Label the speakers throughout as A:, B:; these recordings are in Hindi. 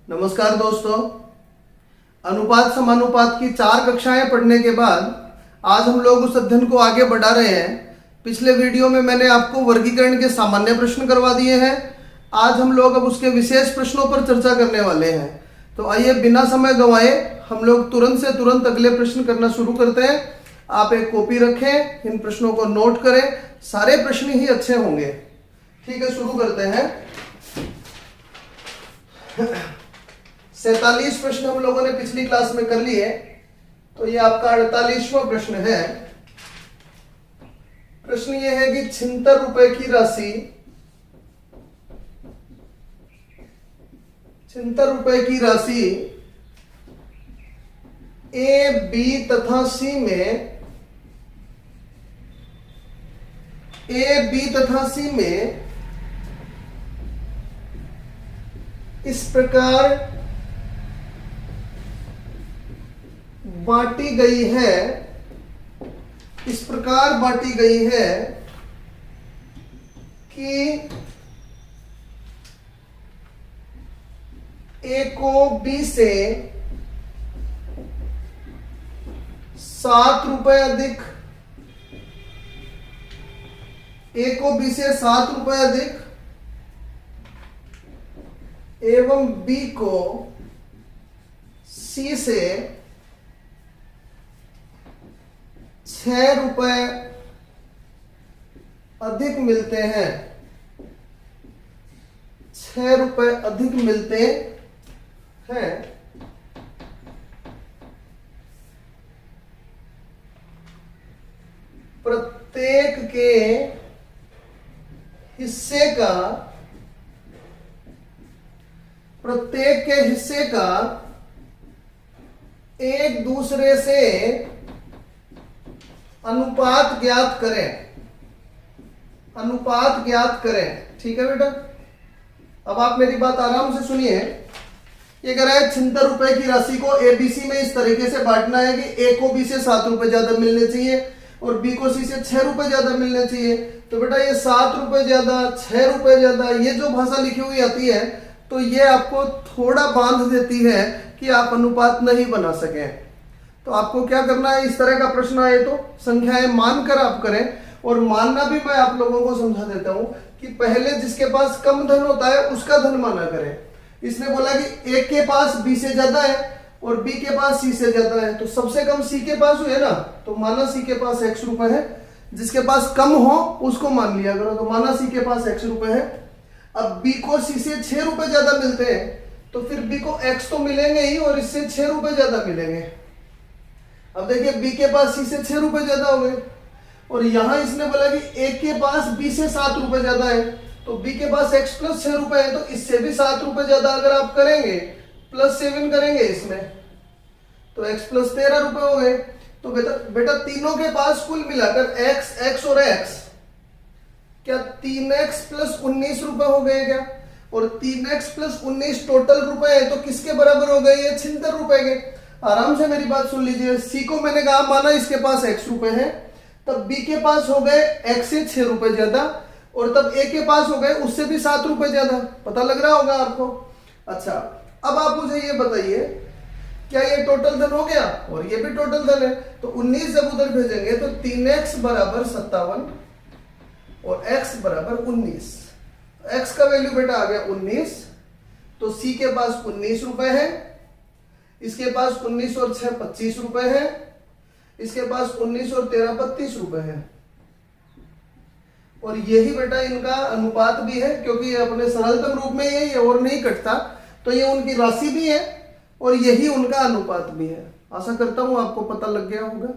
A: नमस्कार दोस्तों, अनुपात समानुपात की 4 कक्षाएं पढ़ने के बाद आज हम लोग उस अध्ययन को आगे बढ़ा रहे हैं। पिछले वीडियो में मैंने आपको वर्गीकरण के सामान्य प्रश्न करवा दिए हैं। आज हम लोग अब उसके विशेष प्रश्नों पर चर्चा करने वाले हैं। तो आइए बिना समय गंवाए हम लोग तुरंत से तुरंत अगले प्रश्न करना शुरू करते हैं। आप एक कॉपी रखें, इन प्रश्नों को नोट करें, सारे प्रश्न ही अच्छे होंगे। ठीक है, शुरू करते हैं। 47 प्रश्न हम लोगों ने पिछली क्लास में कर लिए, तो ये आपका 48वां प्रश्न है। प्रश्न ये है कि 76 रुपए की राशि 76 रुपए की राशि ए, बी तथा सी में इस प्रकार बांटी गई है कि ए को बी से 7 रुपए अधिक, ए को बी से 7 रुपए अधिक एवं बी को सी से 6 रुपए अधिक मिलते हैं, 6 रुपए अधिक मिलते हैं। प्रत्येक के हिस्से का एक दूसरे से अनुपात ज्ञात करें। ठीक है बेटा, अब आप मेरी बात आराम से सुनिए। ये कह रहा है 76 रुपए की राशि को एबीसी में इस तरीके से बांटना है कि ए को बी से 7 रुपए ज्यादा मिलने चाहिए और बी को सी से 6 रुपए ज्यादा मिलने चाहिए। तो बेटा ये 7 रुपए ज्यादा, 6 रुपए ज्यादा, ये जो भाषा लिखी हुई आती है तो ये आपको थोड़ा बांध देती है कि आप अनुपात नहीं बना सके। तो आपको क्या करना है, इस तरह का प्रश्न आए तो संख्याएं मानकर आप करें। और मानना भी मैं आप लोगों को समझा देता हूं कि पहले जिसके पास कम धन होता है उसका धन माना करें। इसने बोला कि ए के पास बी से ज्यादा है और बी के पास सी से ज्यादा है, तो सबसे कम सी के पास हुए ना, तो माना सी के पास x रुपए है। जिसके पास कम हो उसको मान लिया करो, तो माना सी के पास x रुपए है। अब बी को सी से 6 रुपए ज्यादा मिलते हैं, तो फिर बी को x तो मिलेंगे ही और इससे 6 रुपए ज्यादा मिलेंगे। अब देखिए बी के पास सी से 6 रुपए ज्यादा हो गए और यहां इसने बोला कि ए के पास बी से 7 रुपए ज्यादा है, तो बी के पास x प्लस 6 रुपए है, तो इससे भी 7 रुपए ज्यादा अगर आप करेंगे प्लस 7 करेंगे इसमें, तो x प्लस 13 रुपए हो गए। तो बेटा तीनों के पास कुल मिलाकर x और x क्या 3x प्लस 19 रुपए हो गए क्या? और 3x प्लस 19 टोटल रुपए है, तो किसके बराबर हो गए? ये 76 रुपए के। आराम से मेरी बात सुन लीजिए। सी को मैंने कहा माना इसके पास x रुपए है, तब बी के पास हो गए x से 6 रुपए ज्यादा और तब ए के पास हो गए उससे भी 7 रुपए ज्यादा। पता लग रहा होगा आपको। अच्छा, अब आप मुझे ये बताइए, क्या ये टोटल धन हो गया? और ये भी टोटल धन है, तो 19 जब उधर भेजेंगे तो 3x बराबर 57 और x बराबर 19। x का वैल्यू बेटा आ गया 19। तो सी के पास 19 रुपए है, इसके पास 19 और 6 25 रुपए है, इसके पास 19 और 13 32 रुपए है। और यही बेटा इनका अनुपात भी है, क्योंकि ये अपने सरलतम रूप में ये और नहीं कटता, तो ये उनकी राशि भी है और यही उनका अनुपात भी है। आशा करता हूं आपको पता लग गया होगा।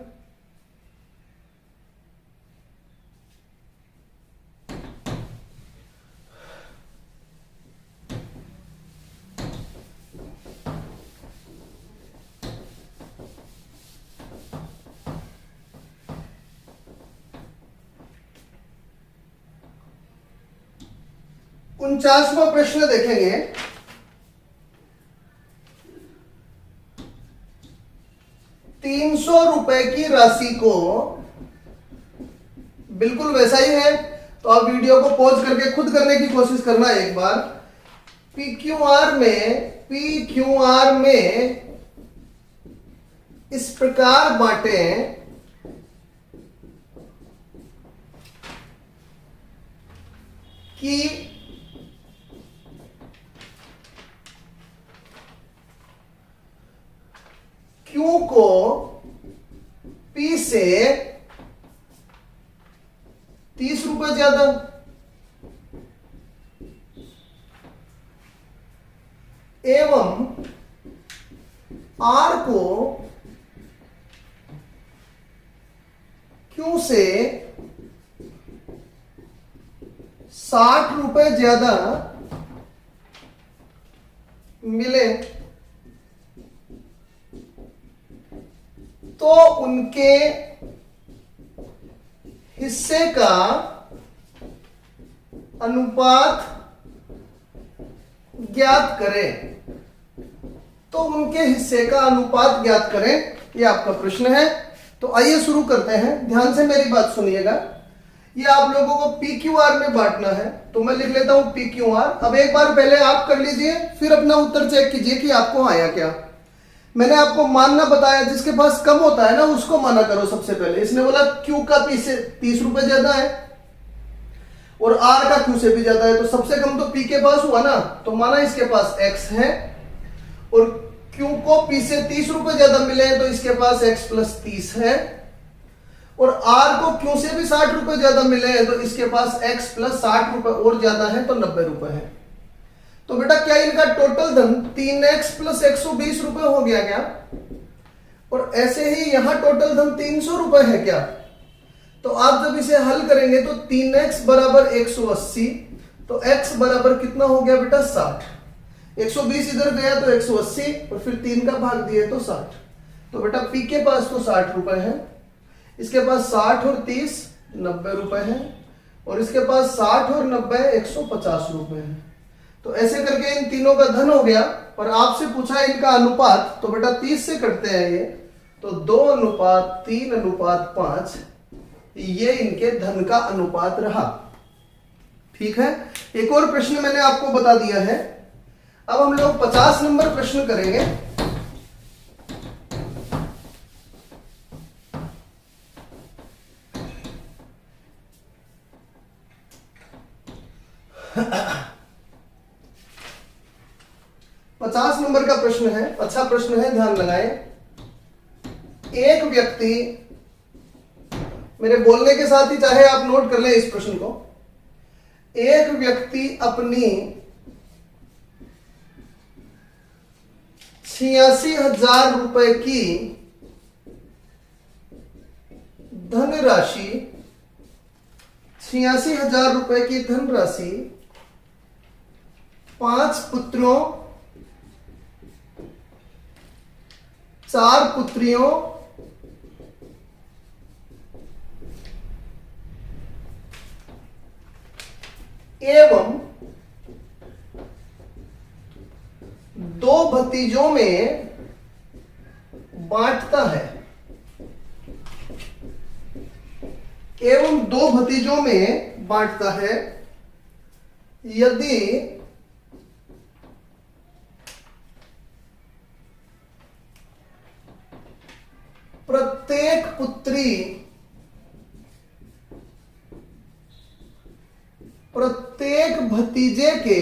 A: उनचासवां प्रश्न देखेंगे। 300 रुपए की राशि को, बिल्कुल वैसा ही है, तो आप वीडियो को पॉज करके खुद करने की कोशिश करना एक बार। PQR में पी क्यू आर में इस प्रकार बांटे कि क्यू को पी से 30 रुपए ज्यादा, एवं आर को क्यू से 60 रुपए ज्यादा मिले तो उनके हिस्से का अनुपात ज्ञात करें। तो उनके हिस्से का अनुपात ज्ञात करें, ये आपका प्रश्न है। तो आइए शुरू करते हैं। ध्यान से मेरी बात सुनिएगा। ये आप लोगों को पी क्यू आर में बांटना है, तो मैं लिख लेता हूं पी क्यू आर। अब एक बार पहले आप कर लीजिए, फिर अपना उत्तर चेक कीजिए कि आपको आया क्या। मैंने आपको मानना बताया, जिसके पास कम होता है ना उसको माना करो सबसे पहले। इसने बोला क्यू का पी से 30 रुपए ज्यादा है और आर का क्यू से भी ज्यादा है, तो सबसे कम तो पी के पास हुआ ना, तो माना इसके पास एक्स है। और क्यू को पी से 30 रुपए ज्यादा मिले हैं, तो इसके पास एक्स प्लस 30 है। और आर को क्यू से भी 60 रुपए ज्यादा मिले हैं, तो इसके पास एक्स प्लस 60 रुपए और ज्यादा है, तो 90 रुपए है। तो बेटा क्या इनका टोटल धन 3x प्लस 120 रुपए हो गया क्या? और ऐसे ही यहां टोटल धन 300 रुपए है क्या? तो आप जब इसे हल करेंगे तो 3x बराबर 180, तो x बराबर कितना हो गया बेटा 60। 120 इधर गया तो 180 और फिर 3 का भाग दिए तो 60। तो बेटा p के पास तो 60 रुपए है, इसके पास 60 और 30 90 रुपए है, और इसके पास 60 और 90 150 रुपए है। तो ऐसे करके इन तीनों का धन हो गया। पर आपसे पूछा इनका अनुपात, तो बेटा 30 से करते हैं ये, तो 2:3:5 ये इनके धन का अनुपात रहा। ठीक है। एक और प्रश्न मैंने आपको बता दिया है। अब हम लोग 50 नंबर प्रश्न करेंगे। पचास नंबर का प्रश्न है, अच्छा प्रश्न है, ध्यान लगाएं। एक व्यक्ति, मेरे बोलने के साथ ही चाहे आप नोट कर लें इस प्रश्न को। एक व्यक्ति अपनी 86,000 रुपए की धनराशि 86,000 रुपए की धनराशि 5 पुत्रों 4 पुत्रियों एवं 2 भतीजों में बांटता है। एवं 2 भतीजों में बांटता है। यदि प्रत्येक पुत्री प्रत्येक भतीजे के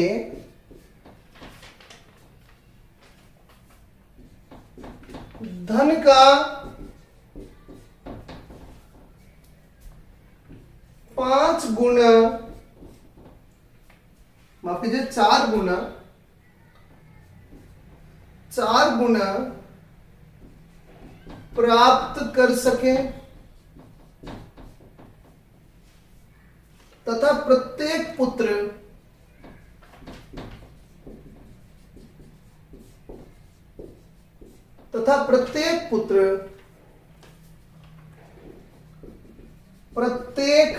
A: धन का 5 गुना, माफ कीजिए 4 गुना प्राप्त कर सके तथा प्रत्येक पुत्र प्रत्येक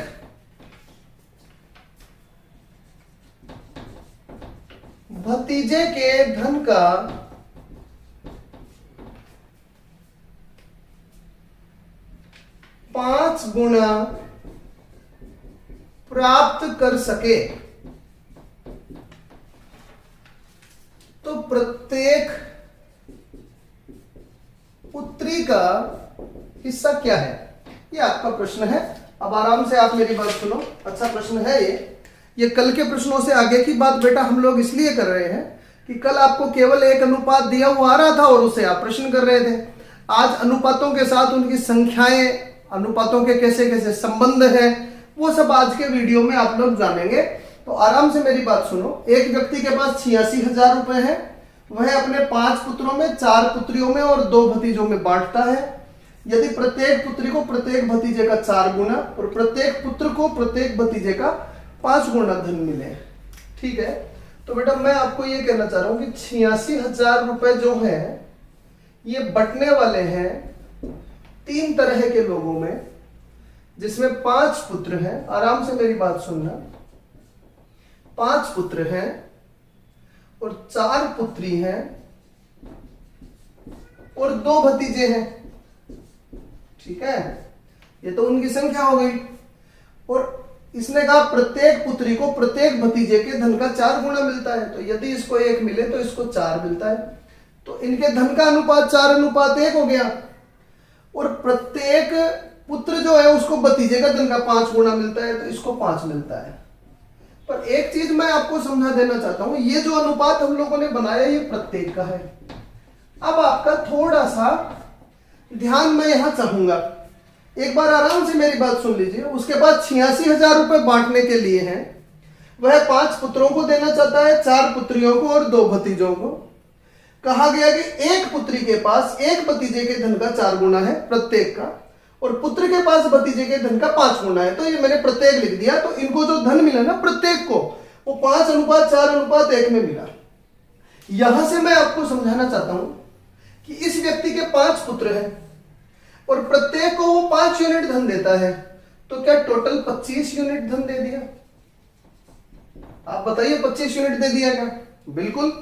A: भतीजे के धन का 5 गुना प्राप्त कर सके। तो प्रत्येक पुत्री का हिस्सा क्या है, ये आपका प्रश्न है। अब आराम से आप मेरी बात सुनो, अच्छा प्रश्न है ये कल के प्रश्नों से आगे की बात बेटा हम लोग इसलिए कर रहे हैं कि कल आपको केवल एक अनुपात दिया हुआ आ रहा था और उसे आप प्रश्न कर रहे थे। आज अनुपातों के साथ उनकी संख्याएं, अनुपातों के कैसे कैसे संबंध है, वो सब आज के वीडियो में आप लोग जानेंगे। तो आराम से मेरी बात सुनो। एक व्यक्ति के पास 86,000 रुपए है, वह अपने 5 पुत्रों में, 4 पुत्रियों में और 2 भतीजों में बांटता है। यदि प्रत्येक पुत्री को प्रत्येक भतीजे का 4 गुना और प्रत्येक पुत्र को प्रत्येक भतीजे का 5 गुना धन मिले, ठीक है। तो बेटा मैं आपको ये कहना चाह रहा हूं कि 86,000 रुपए जो है ये बंटने वाले हैं 3 तरह के लोगों में, जिसमें 5 पुत्र हैं। आराम से मेरी बात सुनना। 5 पुत्र हैं और 4 पुत्री हैं और 2 भतीजे हैं, ठीक है। ये तो उनकी संख्या हो गई। और इसने कहा प्रत्येक पुत्री को प्रत्येक भतीजे के धन का 4 गुना मिलता है। तो यदि इसको 1 मिले तो इसको 4 मिलता है। तो इनके धन का अनुपात 4:1 हो गया। और प्रत्येक पुत्र जो है उसको भतीजे का धन का 5 गुना मिलता है, तो इसको 5 मिलता है। पर एक चीज मैं आपको समझा देना चाहता हूं, ये जो अनुपात हम लोगों ने बनाया ये प्रत्येक का है। अब आपका थोड़ा सा ध्यान मैं यहां चाहूंगा, एक बार आराम से मेरी बात सुन लीजिए। उसके पास 86,000 रुपए बांटने के लिए हैं। वह 5 पुत्रों को देना चाहता है, 4 पुत्रियों को और 2 भतीजों को। कहा गया कि एक पुत्री के पास एक भतीजे के धन का 4 गुना है प्रत्येक का, और पुत्र के पास भतीजे के धन का 5 गुना है। तो ये मैंने प्रत्येक लिख दिया। तो इनको जो धन मिला ना प्रत्येक को, वो 5:4:1 में मिला। यहां से मैं आपको समझाना चाहता हूं कि इस व्यक्ति के 5 पुत्र हैं और प्रत्येक को वो 5 यूनिट धन देता है। तो क्या टोटल 25 यूनिट धन दे दिया? आप बताइए, 25 यूनिट दे दिया क्या? बिल्कुल।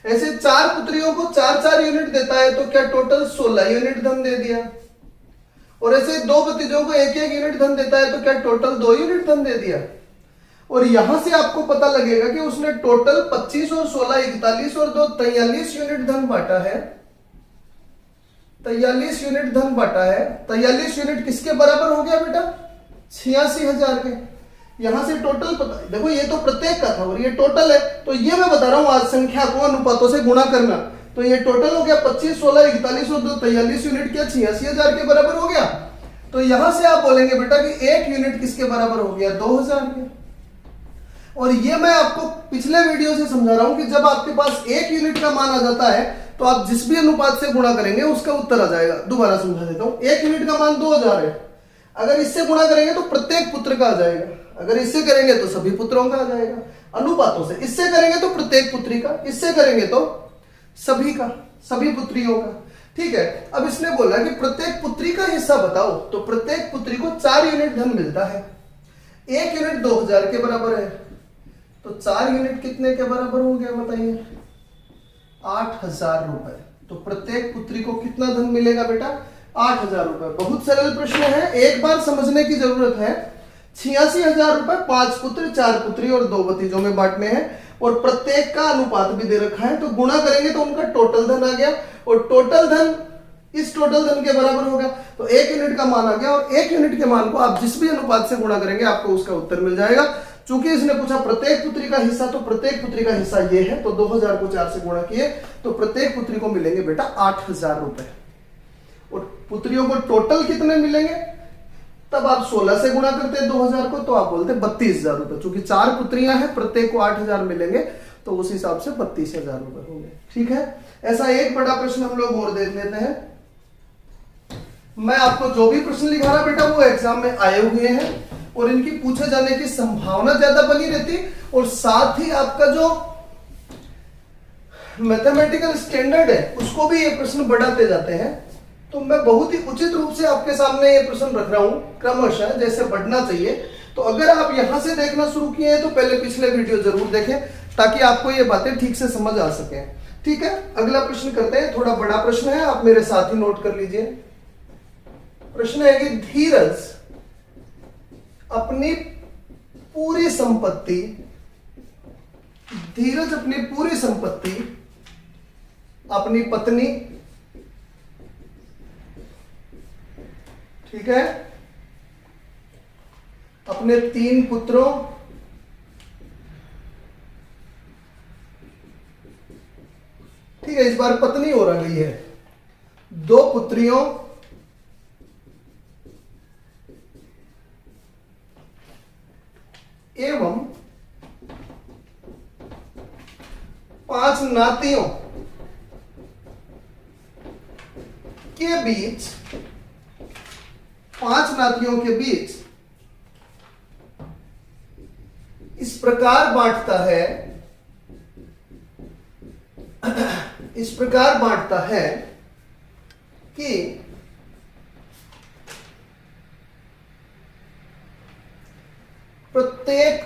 A: ऐसे 4 पुत्रियों को 4-4 यूनिट देता है, तो क्या टोटल 16 यूनिट धन दे दिया? और ऐसे 2 भतीजों को 1-1 यूनिट धन देता है, तो क्या टोटल 2 यूनिट धन दे दिया? और यहां से आपको पता लगेगा कि उसने टोटल 25 और 16 41 और 2 43 यूनिट धन बांटा है। 43 यूनिट धन बांटा है। 43 यूनिट किसके बराबर हो गया बेटा? 86,000 के। यहां से टोटल पता, देखो ये तो प्रत्येक का था और ये टोटल है। तो ये मैं बता रहा हूं, आज संख्या को अनुपातों से गुणा करना। तो ये टोटल हो गया 25, 16, 41 और 2 43 यूनिट, क्या 86,000 के बराबर हो गया? तो यहां से आप बोलेंगे बेटा कि 1 यूनिट किसके बराबर हो गया? 2,000 के। और ये मैं आपको पिछले वीडियो से समझा रहा हूं कि जब आपके पास 1 यूनिट का मान आ जाता है तो आप जिस भी अनुपात से गुणा करेंगे उसका उत्तर आ जाएगा। दोबारा समझा देता हूं। 1 यूनिट का मान 2,000 है। अगर इससे गुणा करेंगे तो प्रत्येक पुत्र का आ जाएगा, अगर इससे करेंगे तो सभी पुत्रों का आ जाएगा अनुपातों से। इससे करेंगे तो प्रत्येक पुत्री का, इससे करेंगे तो सभी का, सभी पुत्रियों का, ठीक है। अब इसने बोला कि प्रत्येक पुत्री का हिस्सा बताओ। तो प्रत्येक पुत्री को 4 यूनिट धन मिलता है। 1 यूनिट 2,000 के बराबर है, तो 4 यूनिट कितने के बराबर हो गया बताइए? 8,000 रुपए। तो प्रत्येक पुत्री को कितना धन मिलेगा बेटा? 8,000 रुपए। बहुत सरल प्रश्न है, एक बार समझने की जरूरत है। 86,000 रुपए 5 पुत्र, 4 पुत्री और 2 भतीजों में बांटने हैं और प्रत्येक का अनुपात भी दे रखा है। तो गुणा करेंगे तो उनका टोटल धन आ गया और टोटल धन इस टोटल धन के बराबर होगा। तो 1 यूनिट का मान आ गया और 1 यूनिट के मान को आप जिस भी अनुपात से गुणा करेंगे आपको उसका उत्तर मिल जाएगा। चूंकि इसने पूछा प्रत्येक पुत्री का हिस्सा, तो प्रत्येक पुत्री का हिस्सा ये है। तो 2,000 को 4 से गुणा किए तो प्रत्येक पुत्री को मिलेंगे बेटा 8,000 रुपए। और पुत्रियों को टोटल कितने मिलेंगे? तब आप 16 से गुणा करते हैं 2,000 को, तो आप बोलते 32,000 रुपए। चूंकि 4 पुत्रियां हैं, प्रत्येक को 8,000 मिलेंगे, तो उस हिसाब से 32,000 रुपए होंगे, ठीक है। ऐसा एक बड़ा प्रश्न हम लोग और देख लेते हैं। मैं आपको जो भी प्रश्न लिखा रहा बेटा वो एग्जाम में आए हुए हैं और इनकी पूछे जाने की संभावना ज्यादा बनी रहती, और साथ ही आपका जो मैथमेटिकल स्टैंडर्ड है उसको भी ये प्रश्न बढ़ाते जाते हैं। तो मैं बहुत ही उचित रूप से आपके सामने ये प्रश्न रख रहा हूं, क्रमशः जैसे बढ़ना चाहिए। तो अगर आप यहां से देखना शुरू किए हैं तो पहले पिछले वीडियो जरूर देखें ताकि आपको ये बातें ठीक से समझ आ सके, ठीक है। अगला प्रश्न करते हैं, थोड़ा बड़ा प्रश्न है, आप मेरे साथ ही नोट कर लीजिए। प्रश्न है कि धीरज अपनी पूरी संपत्ति अपनी पत्नी, ठीक है, अपने 3 पुत्रों, ठीक है, इस बार पत्नी और आ गई है, 2 पुत्रियों एवं 5 नातियों के बीच, 5 नातियों के बीच इस प्रकार बांटता है, इस प्रकार बांटता है कि प्रत्येक,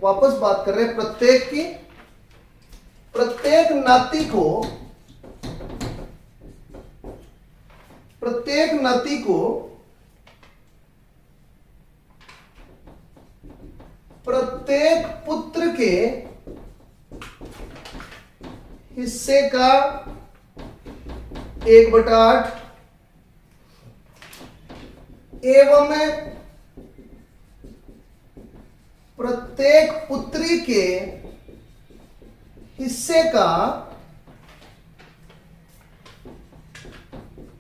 A: वापस बात कर रहे हैं प्रत्येक की, प्रत्येक नाती को, प्रत्येक नाती को प्रत्येक पुत्र के हिस्से का 1/8 एवं प्रत्येक पुत्री के हिस्से का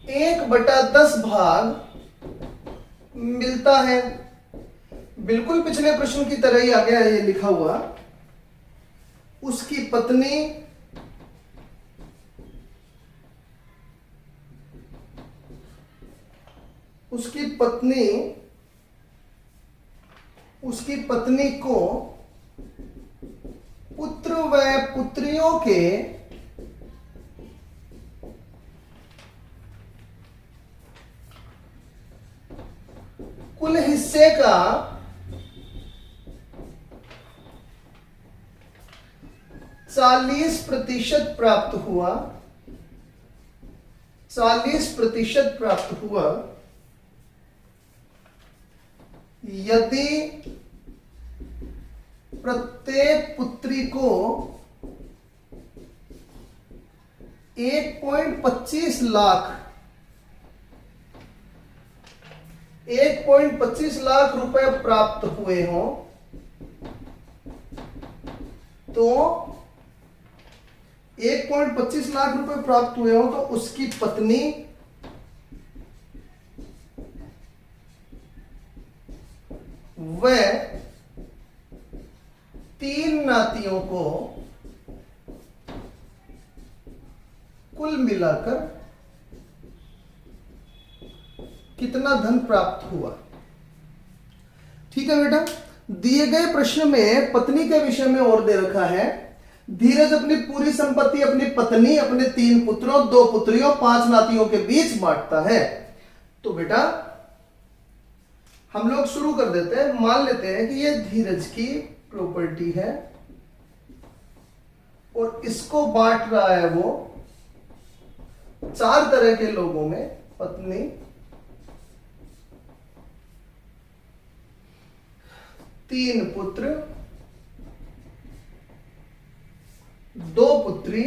A: 1/10 भाग मिलता है। बिल्कुल पिछले प्रश्न की तरह ही आ गया है ये लिखा हुआ। उसकी पत्नी उसकी पत्नी उसकी पत्नी को पुत्र व पुत्रियों के कुल हिस्से का 40% प्राप्त हुआ, 40% प्राप्त हुआ यदि प्रत्येक पुत्री को 1.25 लाख 1.25 लाख रुपए प्राप्त हुए हों तो 1.25 लाख रुपए प्राप्त हुए हों तो उसकी पत्नी वह 3 नातियों को कुल मिलाकर कितना धन प्राप्त हुआ। ठीक है बेटा, दिए गए प्रश्न में पत्नी के विषय में और दे रखा है। धीरज अपनी पूरी संपत्ति अपनी पत्नी, अपने 3 पुत्रों, 2 पुत्रियों, 5 नातियों के बीच बांटता है। तो बेटा हम लोग शुरू कर देते हैं। मान लेते हैं कि ये धीरज की प्रॉपर्टी है और इसको बांट रहा है वो 4 तरह के लोगों में, पत्नी, तीन पुत्र, 2 पुत्री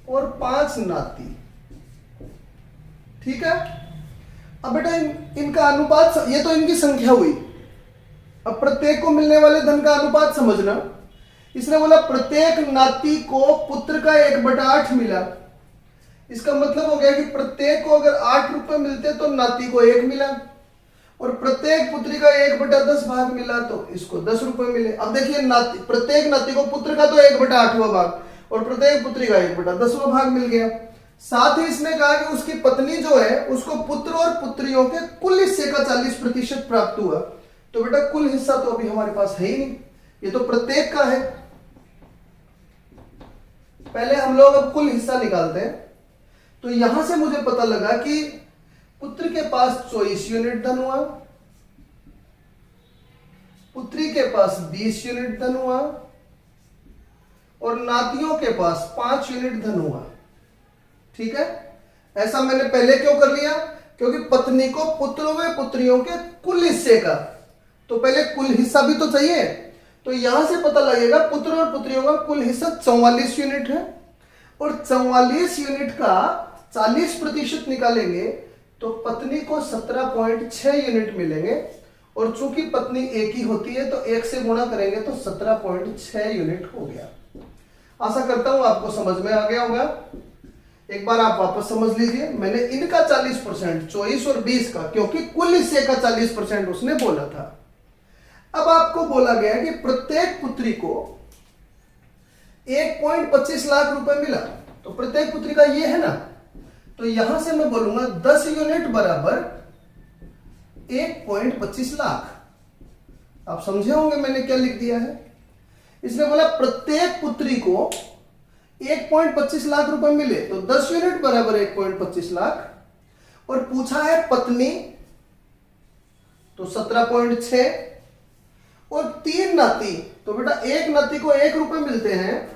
A: और 5 नाती। ठीक है। अब बेटा इनका अनुपात, ये तो इनकी संख्या हुई। अब प्रत्येक को मिलने वाले धन का अनुपात समझना। इसने बोला प्रत्येक नाती को पुत्र का 1/8 मिला। इसका मतलब हो गया कि प्रत्येक को अगर 8 रुपए मिलते तो नाती को 1 मिला, और प्रत्येक पुत्री का 1/10 भाग मिला तो इसको 10 रुपए मिले। अब देखिए नाती, प्रत्येक नाती को पुत्र का तो 1/8वां भाग और प्रत्येक पुत्री का 1/10वां भाग मिल गया। साथ ही इसने कहा कि उसकी पत्नी जो है उसको पुत्र और पुत्रियों के कुल हिस्से का 40% प्राप्त हुआ। तो बेटा कुल हिस्सा तो अभी हमारे पास है ही नहीं, ये तो प्रत्येक का है। पहले हम लोग अब कुल हिस्सा निकालते हैं। तो यहां से मुझे पता लगा कि पुत्र के पास 24 यूनिट धन हुआ, पुत्री के पास 20 यूनिट धन हुआ और नातियों के पास 5 यूनिट धन हुआ। ठीक है। ऐसा मैंने पहले क्यों कर लिया? क्योंकि पत्नी को पुत्रों व पुत्रियों के कुल हिस्से का, तो पहले कुल हिस्सा भी तो चाहिए। तो यहां से पता लगेगा पुत्र और पुत्रियों का कुल हिस्सा 44 यूनिट है, और 44 यूनिट का 40% निकालेंगे तो पत्नी को 17.6 यूनिट मिलेंगे, और चूंकि पत्नी एक ही होती है तो एक से गुणा करेंगे तो 17.6 यूनिट हो गया। आशा करता हूं आपको समझ में आ गया होगा। एक बार आप वापस समझ लीजिए, मैंने इनका 40%, 24 और 20 का, क्योंकि कुल हिस्से का 40% उसने बोला था। अब आपको बोला गया कि प्रत्येक पुत्री को 1.25 लाख रुपए मिला, तो प्रत्येक पुत्री का ये है ना, तो यहां से मैं बोलूंगा 10 यूनिट बराबर 1.25 लाख। आप समझे होंगे मैंने क्या लिख दिया है। इसने बोला प्रत्येक पुत्री को 1.25 लाख रुपए मिले, तो 10 यूनिट बराबर 1.25 लाख, और पूछा है पत्नी तो 17.6, और 3 नाती, तो बेटा एक नाती को 1 रुपए मिलते हैं,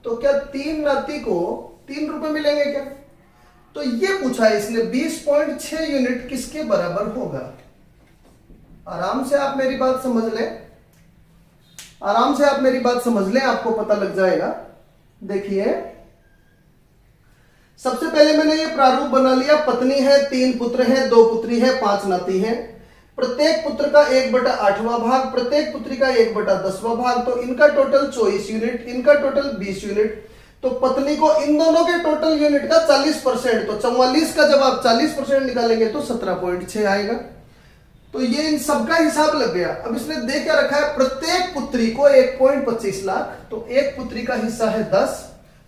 A: तो क्या 3 नाती को 3 रुपए मिलेंगे क्या? तो ये पूछा है इसने 20.6 यूनिट किसके बराबर होगा। आराम से आप मेरी बात समझ लें, आराम से आप मेरी बात समझ लें, आपको पता लग जाएगा। देखिए सबसे पहले मैंने ये प्रारूप बना लिया, पत्नी है, 3 पुत्र हैं, 2 पुत्री है, 5 नाती हैं, प्रत्येक पुत्र का 1/8वां भाग, प्रत्येक पुत्री का 1/10वां भाग, तो इनका टोटल 24 यूनिट, इनका टोटल 20 यूनिट, तो पत्नी को इन दोनों के टोटल यूनिट का 40%, तो 44 का जब आप 40% निकालेंगे तो 17.6 आएगा। तो ये इन सबका हिसाब लग गया। अब इसने दे क्या रखा है, प्रत्येक पुत्री को 1.25 लाख, तो एक पुत्री का हिस्सा है 10,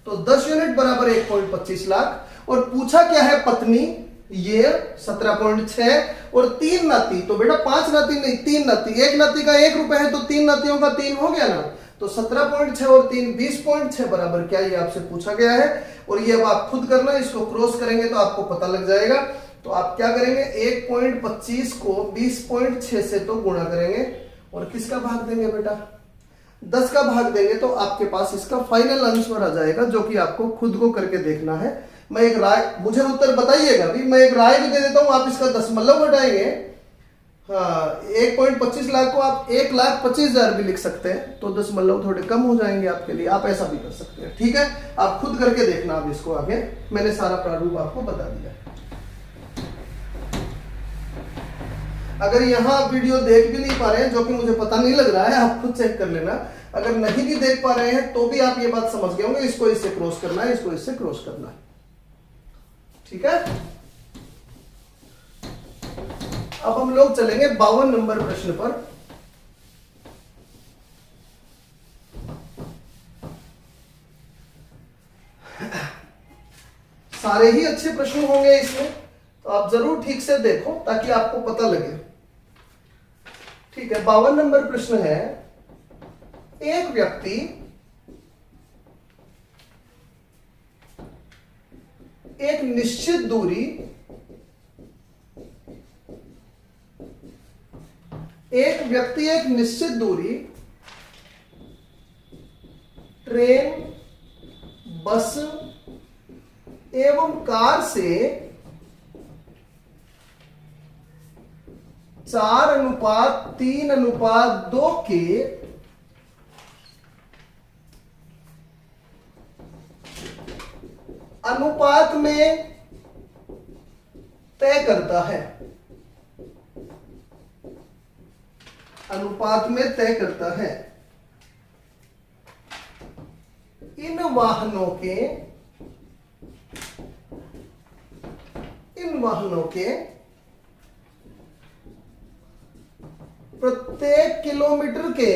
A: तो 10 यूनिट बराबर 1.25 लाख, और पूछा क्या है पत्नी, ये 17.6, और 3 नाती, तो बेटा 5 नाती नहीं 3 नाती, एक नाती का 1 रुपए है तो 3 नातियों का 3 हो गया ना, तो 17.6 और 3 20.6 बराबर क्या, ये आपसे पूछा गया है। और ये अब आप खुद करना, इसको क्रॉस करेंगे तो आपको पता लग जाएगा। तो आप क्या करेंगे, 1.25 को 20.6 से तो गुणा करेंगे, और किसका भाग देंगे बेटा, 10 का भाग देंगे, तो आपके पास इसका फाइनल आंसर आ जाएगा, जो कि आपको खुद को करके देखना है। मैं एक राय, मुझे उत्तर बताइएगा भी, मैं एक राय भी दे देता हूं, आप इसका दशमलव घटाएंगे, हाँ 1.25 लाख को आप 1,25,000 भी लिख सकते हैं, तो दशमलव थोड़े कम हो जाएंगे आपके लिए, आप ऐसा भी कर सकते हैं। ठीक है, आप खुद करके देखना। अब इसको आगे मैंने सारा प्रारूप आपको बता दिया। अगर यहाँ आप वीडियो देख भी नहीं पा रहे हैं, जो कि मुझे पता नहीं लग रहा है, आप खुद चेक कर लेना। अगर नहीं भी देख पा रहे हैं तो भी आप ये बात समझ गए होंगे, इसको इससे क्रॉस करना है, इसको इससे क्रॉस करना है। ठीक है, अब हम लोग चलेंगे 52 नंबर प्रश्न पर। सारे ही अच्छे प्रश्न होंगे इसमें, तो आप जरूर ठीक से देखो ताकि आपको पता लगे। ठीक है, 52 नंबर प्रश्न है, एक व्यक्ति एक निश्चित दूरी ट्रेन, बस एवं कार से 4:3:2 के अनुपात में तय करता है, अनुपात में तय करता है। इन वाहनों के प्रत्येक किलोमीटर के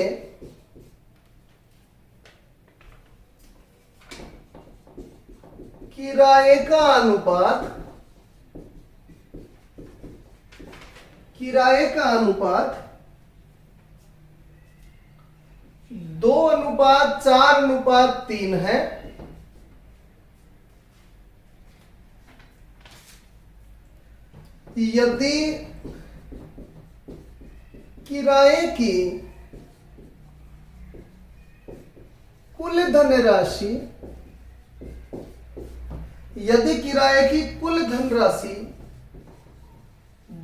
A: किराए का अनुपात 2:4:3 है। यदि किराए की कुल धनराशि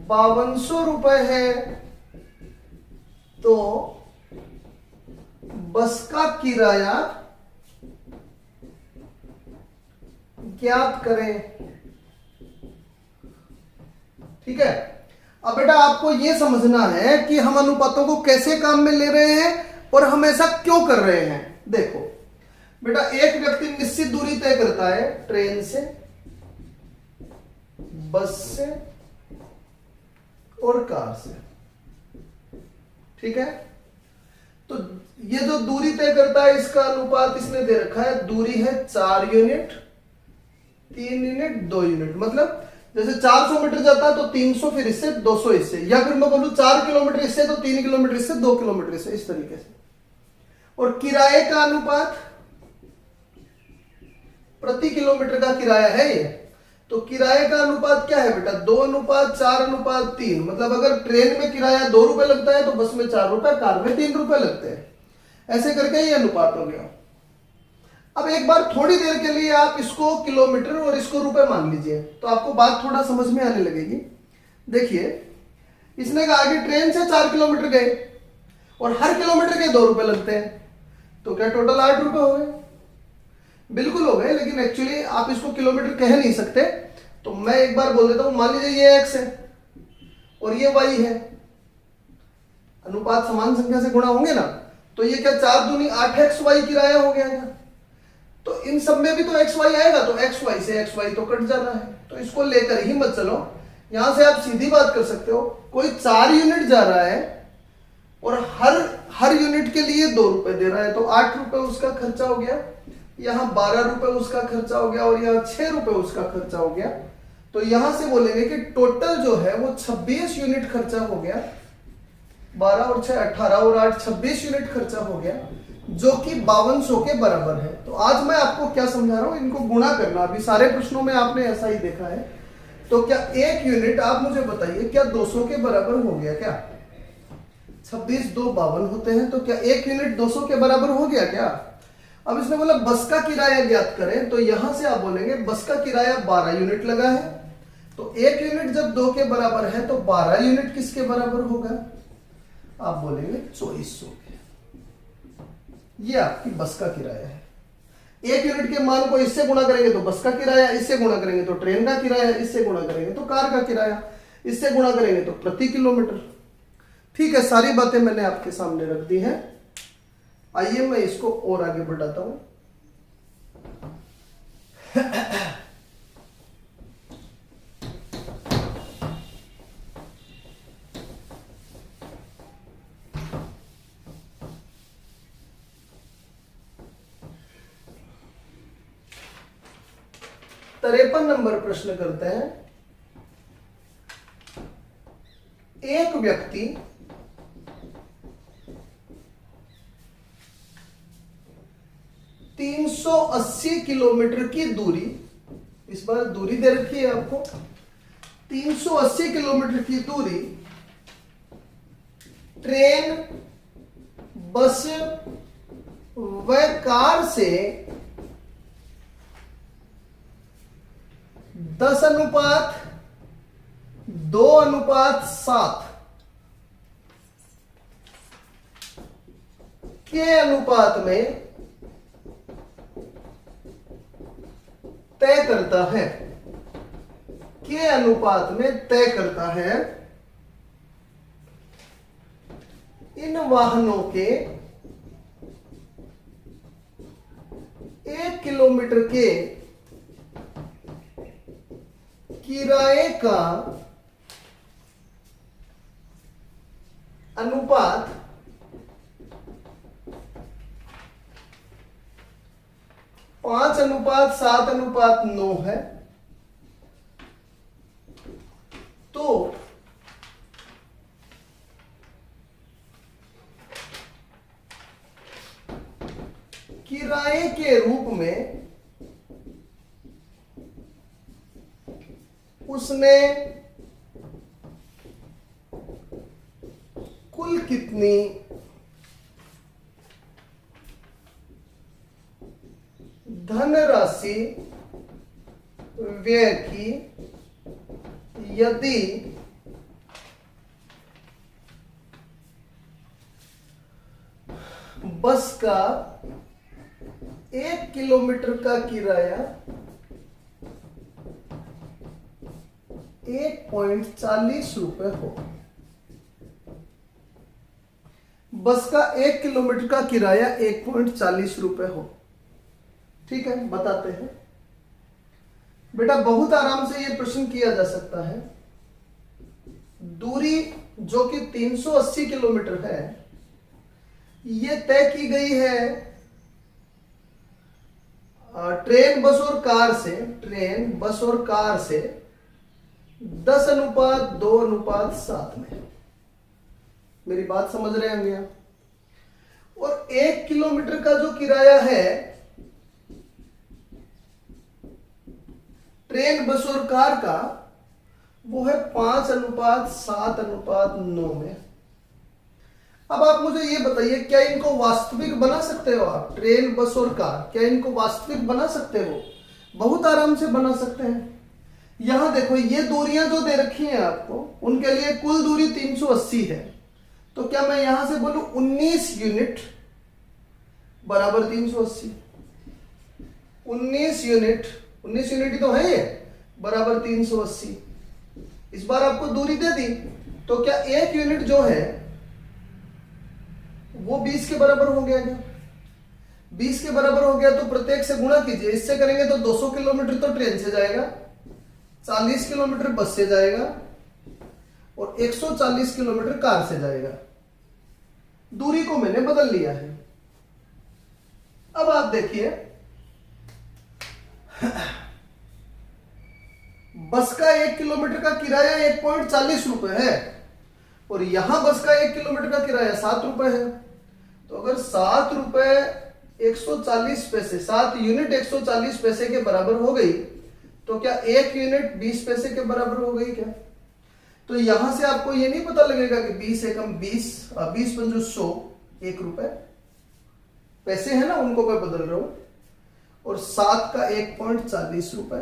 A: 5200 रुपए है, तो बस का किराया ज्ञात करें। ठीक है, अब बेटा आपको यह समझना है कि हम अनुपातों को कैसे काम में ले रहे हैं और हम ऐसा क्यों कर रहे हैं। देखो बेटा, एक व्यक्ति निश्चित दूरी तय करता है ट्रेन से, बस से और कार से। ठीक है, तो ये जो दूरी तय करता है इसका अनुपात इसने दे रखा है, दूरी है 4 यूनिट, 3 यूनिट, 2 यूनिट। मतलब जैसे 400 मीटर जाता है तो 300 फिर इससे, 200 इससे, या फिर मैं बोलूं 4 किलोमीटर इससे तो 3 किलोमीटर इससे, 2 किलोमीटर इससे, इस तरीके से। और किराए का अनुपात प्रति किलोमीटर का किराया है ये, तो किराए का अनुपात क्या है बेटा, 2:4:3। मतलब अगर ट्रेन में किराया 2 रुपए लगता है तो बस में 4 रुपए, कार में 3 रुपए लगते हैं। ऐसे करके ये अनुपात हो गया। अब एक बार थोड़ी देर के लिए आप इसको किलोमीटर और इसको रुपए मान लीजिए, तो आपको बात थोड़ा समझ में आने लगेगी। देखिए, इसने कहा कि ट्रेन से 4 किलोमीटर गए और हर किलोमीटर के 2 रुपए लगते हैं, तो क्या टोटल 8 रुपए हो गए? बिल्कुल हो गए, लेकिन एक्चुअली आप इसको किलोमीटर कह नहीं सकते। तो मैं एक बार बोल देता हूं, मान लीजिए ये x है और ये y है, अनुपात समान संख्या से गुणा होंगे ना, तो ये क्या 4 दूनी 8xy किराया हो गया क्या? तो इन सब में भी तो xy आएगा, तो xy से xy तो कट जाना है, तो इसको लेकर ही मत चलो। यहां से आप सीधी बात कर सकते हो, कोई 4 यूनिट जा रहा है और हर यूनिट के लिए 2 रुपए दे रहा है, तो 8 रुपए उसका खर्चा हो गया, यहां 12 रुपए उसका खर्चा हो गया और यहां 6 रुपए उसका खर्चा हो गया। तो यहां से बोलेंगे कि टोटल जो है वो 26 यूनिट खर्चा हो गया। 12 और 6 18 और 8 26 यूनिट खर्चा हो गया, जो कि 5200 के बराबर है। तो आज मैं आपको क्या समझा रहा हूं, इनको गुणा करना। अभी सारे प्रश्नों में आपने ऐसा ही देखा है। तो क्या 1 यूनिट, आप मुझे बताइए, क्या 200 के बराबर हो गया क्या? 26 2 52 होते हैं, तो क्या 1 यूनिट 200 के बराबर हो गया क्या? अब इसने बोला बस का किराया ज्ञात करें, तो यहां से आप बोलेंगे बस का किराया 12 यूनिट लगा है, तो 1 यूनिट जब 2 के बराबर है तो 12 यूनिट किसके बराबर होगा? आप बोलेंगे 2400 के। ये आपकी बस का किराया है। 1 यूनिट के मान को इससे गुणा करेंगे तो बस का किराया, इससे गुणा करेंगे तो ट्रेन का किराया, इससे गुणा करेंगे तो कार का किराया, इससे गुणा करेंगे तो प्रति किलोमीटर। ठीक है, सारी बातें मैंने आपके सामने रख दी हैं। आइए मैं इसको और आगे बढ़ाता हूं। तिरपन नंबर प्रश्न करते हैं। एक व्यक्ति 380 किलोमीटर की दूरी, इस बार दूरी दे रखी है आपको, 380 किलोमीटर की दूरी ट्रेन, बस व कार से 10:2:7 के अनुपात में तय करता है, के अनुपात में तय करता है। इन वाहनों के 1 किलोमीटर के किराए का अनुपात 5:7:9 है। तो किराए के रूप में उसने कुल कितनी धनराशि व्यय की यदि बस का 1 किलोमीटर का किराया 1.40 रुपए हो। बस का 1 किलोमीटर का किराया 1.40 रुपए हो। ठीक है, बताते हैं बेटा। बहुत आराम से ये प्रश्न किया जा सकता है। दूरी जो कि 380 किलोमीटर है, ये तय की गई है ट्रेन, बस और कार से। ट्रेन, बस और कार से 10:2:7 में। मेरी बात समझ रहे होंगे आप? और 1 किलोमीटर का जो किराया है ट्रेन, बस और कार का, वो है 5:7:9 में। अब आप मुझे ये बताइए, क्या इनको वास्तविक बना सकते हो आप? ट्रेन, बस और कार, क्या इनको वास्तविक बना सकते हो? बहुत आराम से बना सकते हैं। यहां देखो, ये दूरियां जो दे रखी हैं आपको, उनके लिए कुल दूरी 380 है। तो क्या मैं यहां से बोलूं 19 यूनिट बराबर 380? 19 यूनिट ही तो है ये, बराबर 380। इस बार आपको दूरी दे दी, तो क्या 1 यूनिट जो है वो 20 के बराबर हो गया क्या? 20 के बराबर हो गया तो प्रत्येक से गुणा कीजिए। इससे करेंगे तो 200 किलोमीटर तो ट्रेन से जाएगा, 40 किलोमीटर बस से जाएगा और 140 किलोमीटर कार से जाएगा। दूरी को मैंने बदल लिया है। अब आप देखिए, बस का 1 किलोमीटर का किराया 1.40 रुपए है और यहां बस का 1 किलोमीटर का किराया 7 रुपए है। तो अगर 7 रुपए 140 पैसे, 7 यूनिट 140 पैसे के बराबर हो गई, तो क्या 1 यूनिट 20 पैसे के बराबर हो गई क्या? तो यहां से आपको ये नहीं पता लगेगा कि 20 एकम 20, 20 पंजो 100, 1 रुपए पैसे है ना, उनको मैं बदल रहा हूं। और 7 का 1.40 रुपए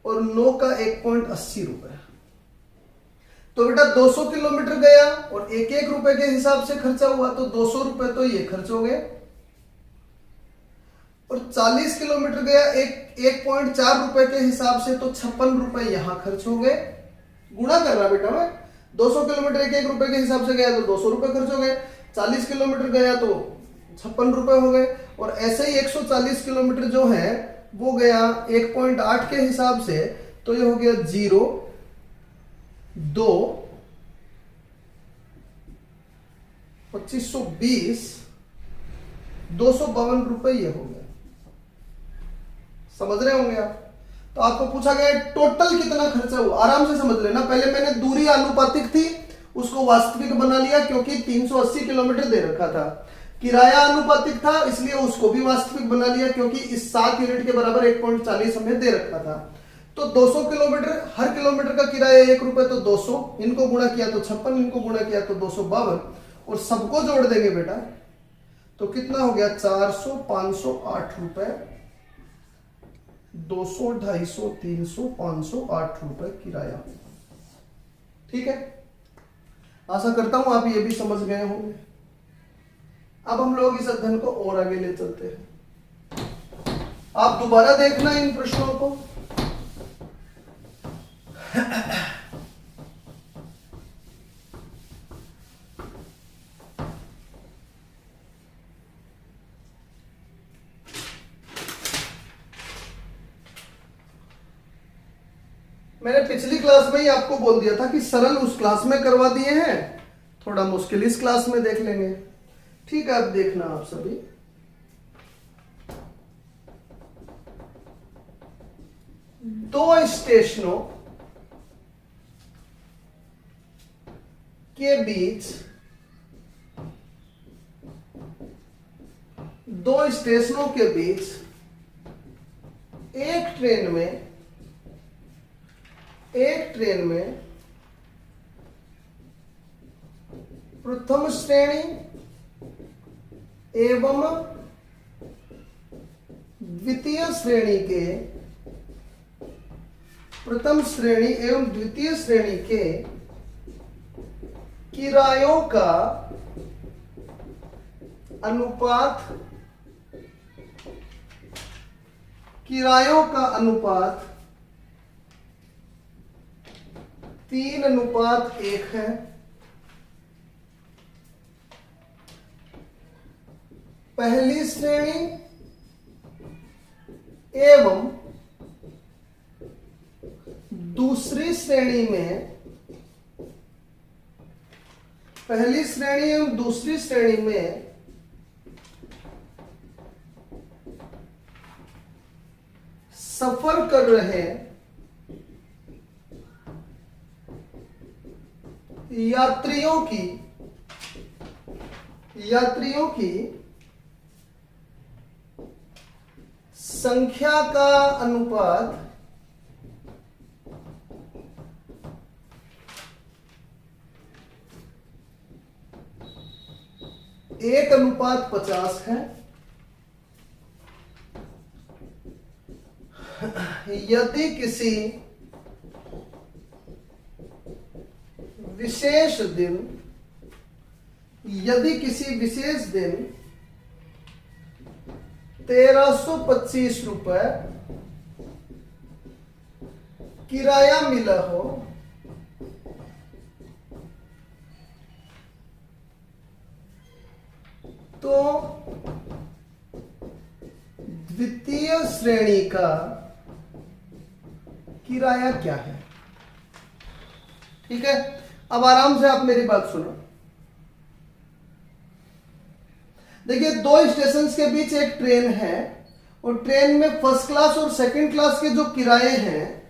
A: और 9 का 1.80 रुपए। तो बेटा 200 किलोमीटर गया और 1-1 रुपए के हिसाब से खर्चा हुआ, तो 200 रुपए तो ये खर्च हो गए। और 40 किलोमीटर गया 1.4 रुपए के हिसाब से, तो 56 रुपए यहां खर्च हो गए। गुणा कर रहा बेटा मैं, 200 किलोमीटर 1-1 रुपए के हिसाब से गया तो 200 रुपए खर्च हो गए, 40 किलोमीटर गया तो 56 रुपए हो गए। और ऐसे ही 140 किलोमीटर जो है वो गया 1.8 के हिसाब से, तो ये हो गया 0, 2, 2520, 252 रुपए ये हो गया। समझ रहे होंगे आप? तो आपको पूछा गया टोटल कितना खर्चा हुआ। आराम से समझ लेना। पहले मैंने दूरी आनुपातिक थी उसको वास्तविक बना लिया, क्योंकि 380 किलोमीटर दे रखा था। किराया आनुपातिक था, इसलिए उसको भी वास्तविक बना लिया, क्योंकि इस 7 यूनिट के बराबर 1.40 हमें दे रखा था। तो 200 किलोमीटर, हर किलोमीटर का किराया 1 रुपए, तो 200, इनको गुणा किया तो 56, इनको गुणा किया तो 252, और सबको जोड़ देंगे बेटा तो कितना हो गया? 400, 500, 8 रुपए, 200, 250, 300, 500, 8 रुपए किराया। ठीक है, आशा करता हूं आप ये भी समझ गए होंगे। अब हम लोग इस अध्ययन को और आगे ले चलते हैं। आप दोबारा देखना इन प्रश्नों को। मैंने पिछली क्लास में ही आपको बोल दिया था कि सरल उस क्लास में करवा दिए हैं, थोड़ा मुश्किल इस क्लास में देख लेंगे। ठीक है, अब देखना आप सभी। दो स्टेशनों के बीच, दो स्टेशनों के बीच एक ट्रेन में प्रथम श्रेणी एवं द्वितीय श्रेणी के, प्रथम श्रेणी एवं द्वितीय श्रेणी के किरायों का अनुपात, किरायों का अनुपात 3:1 है। पहली श्रेणी एवं दूसरी श्रेणी में, पहली श्रेणी एवं दूसरी श्रेणी में सफर कर रहे यात्रियों की संख्या का अनुपात 1:50 है। यदि किसी विशेष दिन 1325 रुपए किराया मिला हो तो द्वितीय श्रेणी का किराया क्या है। ठीक है, अब आराम से आप मेरी बात सुनो। देखिए, दो स्टेशन के बीच एक ट्रेन है और ट्रेन में फर्स्ट क्लास और सेकंड क्लास के जो किराए हैं,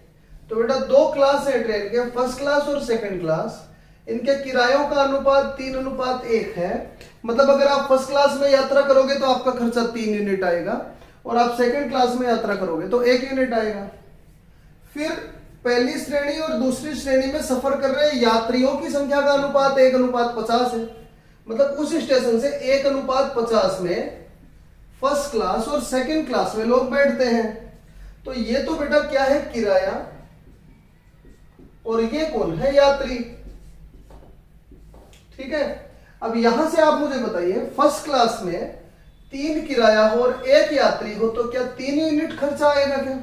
A: तो बेटा दो क्लास है ट्रेन के, फर्स्ट क्लास और सेकंड क्लास, इनके किरायों का अनुपात 3:1 है। मतलब अगर आप फर्स्ट क्लास में यात्रा करोगे तो आपका खर्चा 3 यूनिट आएगा और आप सेकंड क्लास में यात्रा करोगे तो 1 यूनिट आएगा। फिर पहली श्रेणी और दूसरी श्रेणी में सफर कर रहे यात्रियों की संख्या का अनुपात 1:50 है। मतलब उस स्टेशन से 1:50 में फर्स्ट क्लास और सेकंड क्लास में लोग बैठते हैं। तो ये तो बेटा क्या है, किराया, और ये कौन है, यात्री। ठीक है, अब यहां से आप मुझे बताइए, फर्स्ट क्लास में 3 किराया हो और 1 यात्री हो तो क्या 3 यूनिट खर्चा आएगा क्या?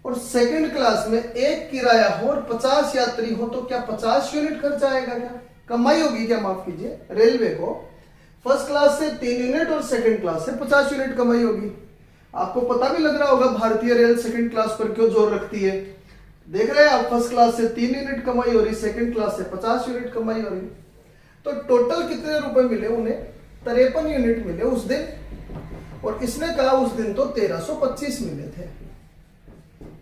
A: और सेकंड क्लास में 1 किराया हो और 50 यात्री हो तो क्या 50 यूनिट खर्चा आएगा क्या? कमाई होगी क्या, माफ कीजिए, रेलवे को फर्स्ट क्लास से 3 यूनिट और सेकंड क्लास से 50 यूनिट कमाई होगी। आपको पता भी लग रहा होगा भारतीय रेल सेकंड क्लास पर क्यों जोर रखती है। देख रहे हैं आप, फर्स्ट क्लास से 3 यूनिट कमाई हो रही, सेकंड क्लास से 50 यूनिट कमाई हो रही। तो टोटल कितने रुपए मिले उन्हें? 53 यूनिट मिले उस दिन। और इसने कहा उस दिन तो 1325 मिले थे।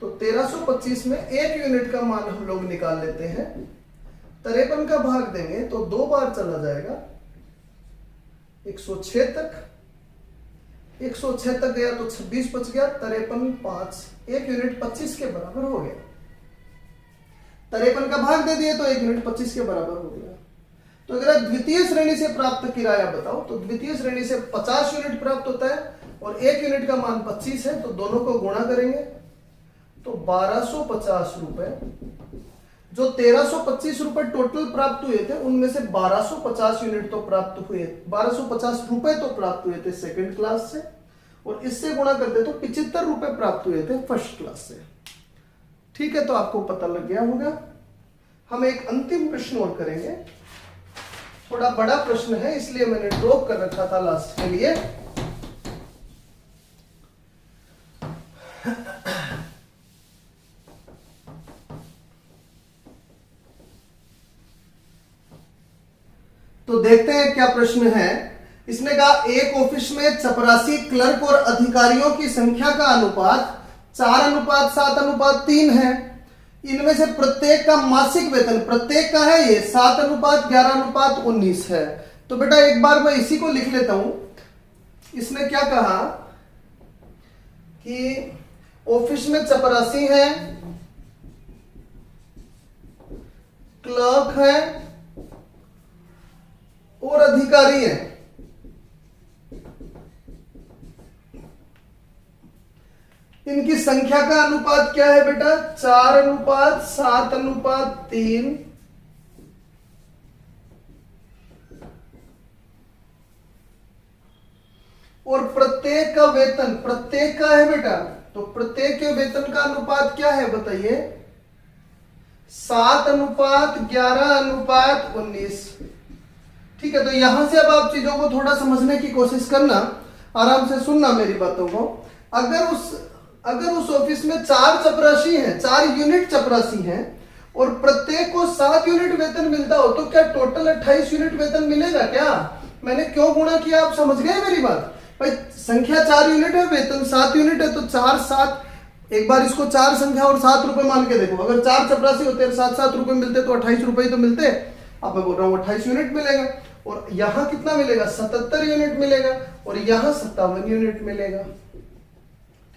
A: तो 1325 में 1 यूनिट का मान हम लोग निकाल लेते हैं। 53 का भाग देंगे तो 2 बार चला जाएगा, 106 तक। 106 तक गया तो 26 बच गया, 53 5, 1 यूनिट 25 के बराबर हो गया। 53 का भाग दे दिए तो 1 यूनिट 25 के बराबर हो गया। तो अगर द्वितीय श्रेणी से प्राप्त किराया बताओ तो द्वितीय श्रेणी से 50 यूनिट प्राप्त होता है और 1 यूनिट का मान 25 है, तो दोनों को गुणा करेंगे तो 1250 रुपए। जो 1325 रुपए टोटल प्राप्त हुए थे उनमें से 1250 यूनिट तो प्राप्त हुए, 1250 रुपए तो प्राप्त हुए थे सेकंड क्लास से, और इससे गुणा करते तो 75 रुपए प्राप्त हुए थे फर्स्ट क्लास से। ठीक है, तो आपको पता लग गया होगा। हम एक अंतिम प्रश्न और करेंगे, थोड़ा बड़ा प्रश्न है इसलिए मैंने ड्रॉप कर रखा था लास्ट के लिए। तो देखते हैं क्या प्रश्न है। इसने कहा एक ऑफिस में चपरासी क्लर्क और अधिकारियों की संख्या का अनुपात 4:7:3 है। इनमें से प्रत्येक का मासिक वेतन, प्रत्येक का है ये 7:11:19 है। तो बेटा एक बार मैं इसी को लिख लेता हूं। इसने क्या कहा कि ऑफिस में चपरासी है, क्लर्क है और अधिकारी है। इनकी संख्या का अनुपात क्या है बेटा? 4:7:3। और प्रत्येक का वेतन, प्रत्येक का है बेटा, तो प्रत्येक के वेतन का अनुपात क्या है बताइए? 7:11:19। ठीक है, तो यहां से अब आप चीजों को थोड़ा समझने की कोशिश करना, आराम से सुनना मेरी बातों को। अगर उस ऑफिस में 4 चपरासी हैं, 4 यूनिट चपरासी हैं और प्रत्येक को 7 यूनिट वेतन मिलता हो, तो क्या टोटल 28 यूनिट वेतन मिलेगा क्या? मैंने क्यों गुणा किया, आप समझ गए मेरी बात? भाई संख्या 4 यूनिट है, वेतन 7 यूनिट है, तो 4 7, एक बार इसको 4 संख्या और 7 रुपए मान के देखो। अगर 4 चपरासी होते हैं 7-7 रुपए मिलते तो 28 रुपए तो मिलते। अब मैं बोल रहा हूँ 28 यूनिट मिलेगा, और यहां कितना मिलेगा? 77 यूनिट मिलेगा, और यहां 57 यूनिट मिलेगा।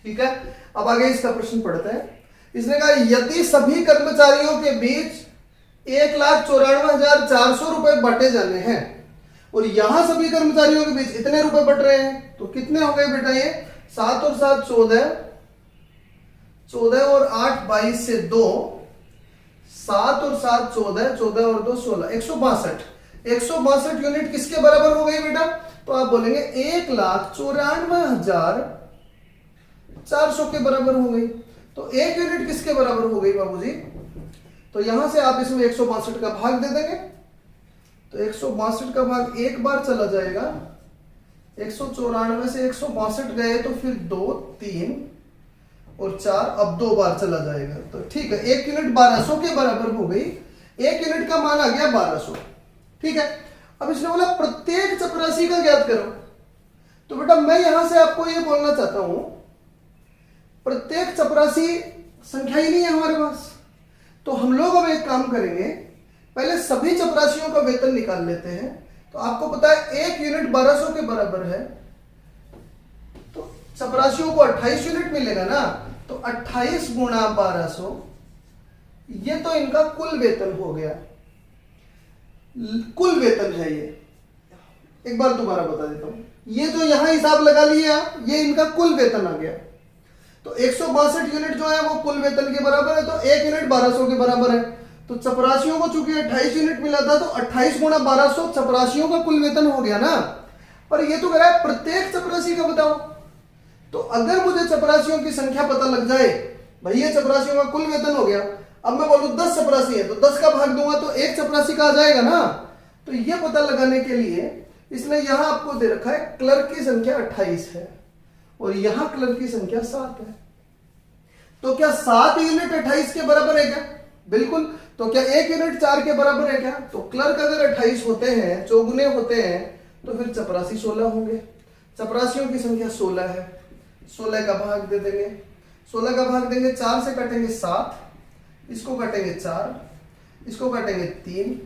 A: ठीक है, अब आगे इसका प्रश्न पढ़ते हैं। इसने कहा यदि सभी कर्मचारियों के बीच 1,94,400 रुपए बांटे जाने हैं और यहां सभी कर्मचारियों के बीच इतने रुपए बट रहे हैं, तो कितने हो गए बेटा? ये 7 और 7 14, 14 और 8 22 से 2, 7 और 7 14, 14 और 2 16, 162। 162 यूनिट किसके बराबर हो गई बेटा? तो आप बोलेंगे 1,94,400 के बराबर हो गई। तो 1 यूनिट किसके बराबर हो गई बाबूजी? तो यहां से आप इसमें 162 का भाग दे देंगे, तो 162 का भाग एक बार चला जाएगा, 194 से 162 गए तो फिर 2 3 और 4, अब 2 बार चला जाएगा। तो ठीक है, 1 यूनिट 1200 के बराबर हो गई। 1 यूनिट का मान आ गया 1200। ठीक है, अब इसने बोला प्रत्येक चपरासी का ज्ञात करो। तो बेटा मैं यहां से आपको यह बोलना चाहता हूं, प्रत्येक चपरासी संख्या ही नहीं है हमारे पास, तो हम लोग अब एक काम करेंगे, पहले सभी चपरासियों का वेतन निकाल लेते हैं। तो आपको पता है 1 यूनिट 1200 के बराबर है, तो चपरासियों को 28 यूनिट मिलेगा ना, तो 28 गुणा 1200, ये तो इनका कुल वेतन हो गया। कुल वेतन है ये, एक बार दोबारा बता देता हूं, ये जो यहां हिसाब लगा लिया, ये इनका कुल वेतन आ गया। तो 162 यूनिट जो है वो कुल वेतन के बराबर है, तो 1 यूनिट 1200 के बराबर है। तो चपरासियों को चूंकि 28 यूनिट मिला था, तो 28 गुणा 1200 चपरासियों का कुल वेतन हो गया ना। पर ये तो कह रहा है प्रत्येक चपरासी का बताओ। तो अगर मुझे चपरासियों की संख्या पता लग जाए, भाई ये चपरासियों का कुल वेतन हो गया, अब मैं बोलूं 10 चपरासी है, तो 10 का भाग दूंगा तो 1 चपरासी का आ जाएगा ना। तो ये पता लगाने के लिए इसने यहां आपको दे रखा है क्लर्क की संख्या 28 है और यहां क्लर्क की संख्या 7 है। तो क्या 7 यूनिट 28 के बराबर है क्या? बिल्कुल। तो क्या 1 यूनिट 4 के बराबर है क्या? तो क्लर्क अगर 28 होते हैं, चौगुने होते हैं, तो फिर चपरासी 16 होंगे। चपरासियों की संख्या 16 है, 16 का भाग दे देंगे, 16 का भाग देंगे, 4 से काटेंगे 7, इसको काटेंगे 4, इसको काटेंगे 3,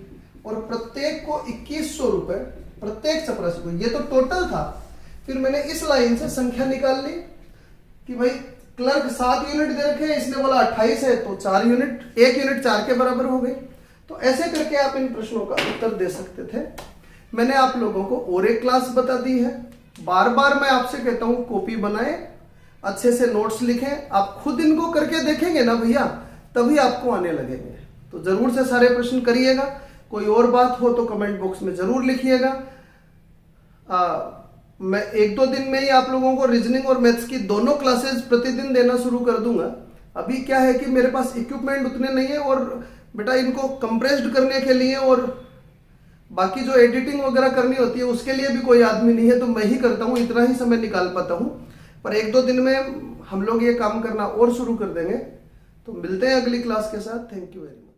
A: और प्रत्येक को 2100 रुपए, प्रत्येक चपरासी को। ये तो टोटल था। फिर मैंने इस लाइन से संख्या निकाल ली कि भाई क्लर्क 7 यूनिट दे रखे हैं, इसने बोला 28 है, तो 4 यूनिट, 1 यूनिट 4 के बराबर हो गई। तो ऐसे करके आप इन प्रश्नों का उत्तर दे सकते थे। मैंने आप लोगों को और एक क्लास बता दी है। बार बार मैं आपसे कहता हूं कॉपी बनाएं, अच्छे से नोट्स लिखें। आप खुद इनको करके देखेंगे ना भैया, तभी आपको आने लगेंगे। तो जरूर से सारे प्रश्न करिएगा। कोई और बात हो तो कमेंट बॉक्स में जरूर लिखिएगा। मैं 1-2 दिन में ही आप लोगों को रीजनिंग और मैथ्स की दोनों क्लासेस प्रतिदिन देना शुरू कर दूंगा। अभी क्या है कि मेरे पास इक्विपमेंट उतने नहीं है, और बेटा इनको कंप्रेस्ड करने के लिए और बाकी जो एडिटिंग वगैरह करनी होती है उसके लिए भी कोई आदमी नहीं है, तो मैं ही करता हूँ, इतना ही समय निकाल पाता हूँ। पर 1-2 दिन में हम लोग ये काम करना और शुरू कर देंगे। तो मिलते हैं अगली क्लास के साथ। Thank you very much.